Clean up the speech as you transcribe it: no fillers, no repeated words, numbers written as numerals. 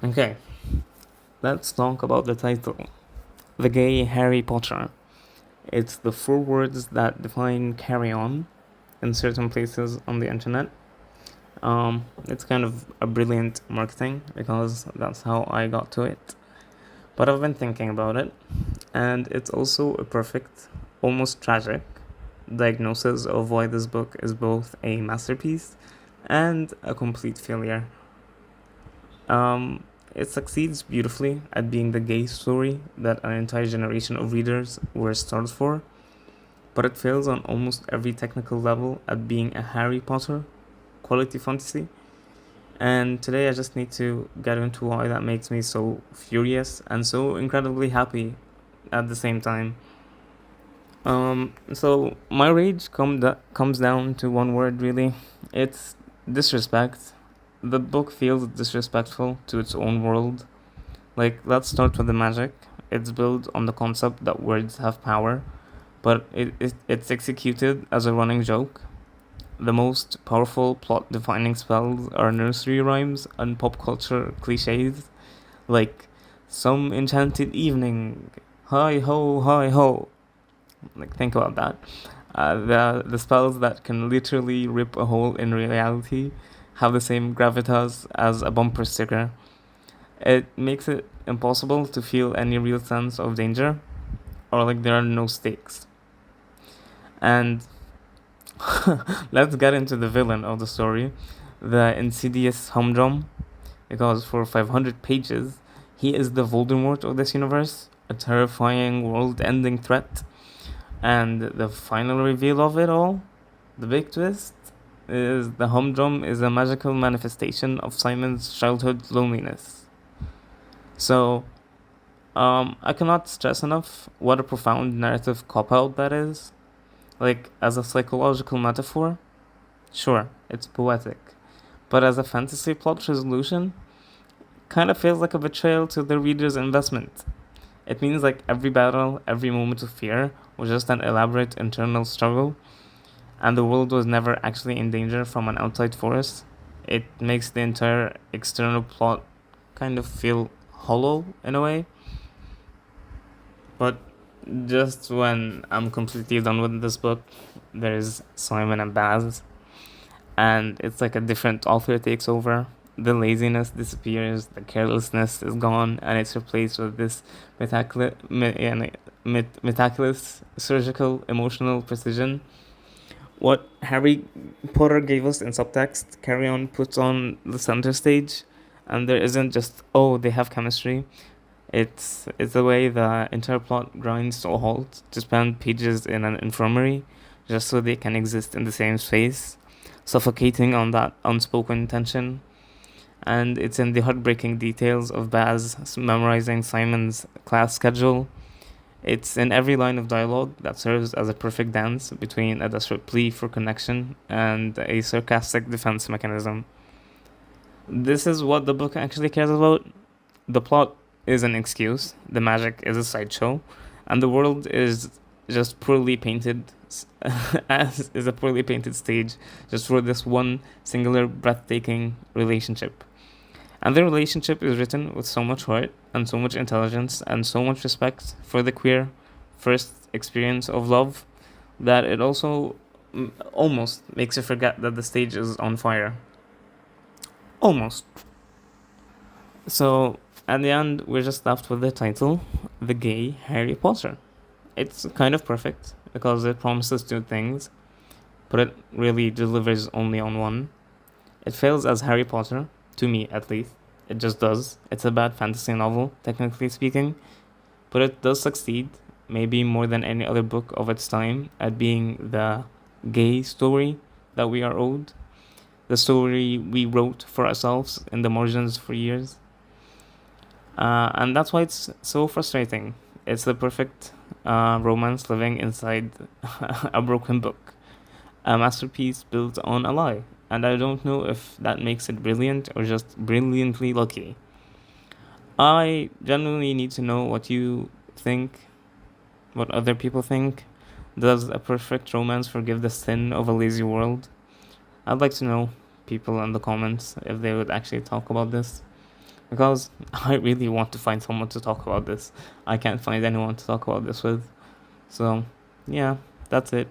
Okay, let's talk about the title. The Gay Harry Potter. It's the four words that define carry on in certain places on the internet. It's kind of a brilliant marketing because that's how I got to it. But I've been thinking about it, and it's also a perfect, almost tragic diagnosis of why this book is both a masterpiece and a complete failure. Um, it succeeds beautifully at being the gay story that an entire generation of readers were starved for, but it fails on almost every technical level at being a Harry Potter quality fantasy. And today I just need to get into why that makes me so furious and so incredibly happy at the same time. So my rage comes down to one word really. It's disrespect. The book feels disrespectful to its own world. Like, let's start with the magic. It's built on the concept that words have power, but it's executed as a running joke. The most powerful plot defining spells are nursery rhymes and pop culture cliches, like some enchanted evening, hi ho. Like, think about that. The spells that can literally rip a hole in reality have the same gravitas as a bumper sticker. It makes it impossible to feel any real sense of danger or like there are no stakes. And let's get into the villain of the story, the insidious humdrum, because for 500 pages, he is the Voldemort of this universe, a terrifying world ending threat. And the final reveal of it all, the big twist, is the humdrum is a magical manifestation of Simon's childhood loneliness. So, I cannot stress enough what a profound narrative cop out that is. Like, as a psychological metaphor, sure, it's poetic. But as a fantasy plot resolution, kind of feels like a betrayal to the reader's investment. It means like every battle, every moment of fear was just an elaborate internal struggle, and the world was never actually in danger from an outside force. It makes the entire external plot kind of feel hollow in a way. But just when I'm completely done with this book, there's Simon and Baz, and it's like a different author takes over. The laziness disappears, the carelessness is gone, and it's replaced with this meticulous surgical emotional precision. What Harry Potter gave us in subtext, Carry On puts on the center stage, and there isn't just, oh, they have chemistry. It's the way the entire plot grinds to a halt to spend pages in an infirmary just so they can exist in the same space, suffocating on that unspoken tension. And it's in the heartbreaking details of Baz memorizing Simon's class schedule. It's in every line of dialogue that serves as a perfect dance between a desperate plea for connection and a sarcastic defense mechanism. This is what the book actually cares about. The plot is an excuse, the magic is a sideshow, and the world is just poorly painted as is a poorly painted stage just for this one singular breathtaking relationship. And the relationship is written with so much heart and so much intelligence and so much respect for the queer first experience of love that it also almost makes you forget that the stage is on fire. Almost. So, at the end, we're just left with the title, The Gay Harry Potter. It's kind of perfect because it promises two things, but it really delivers only on one. It fails as Harry Potter, to me at least. It just does. It's a bad fantasy novel, technically speaking, but it does succeed, maybe more than any other book of its time, at being the gay story that we are owed, the story we wrote for ourselves in the margins for years. And that's why it's so frustrating. It's the perfect romance living inside a broken book, a masterpiece built on a lie. And I don't know if that makes it brilliant or just brilliantly lucky. I genuinely need to know what you think, what other people think. Does a perfect romance forgive the sin of a lazy world? I'd like to know people in the comments if they would actually talk about this. because I really want to find someone to talk about this. I can't find anyone to talk about this with. So, yeah, that's it.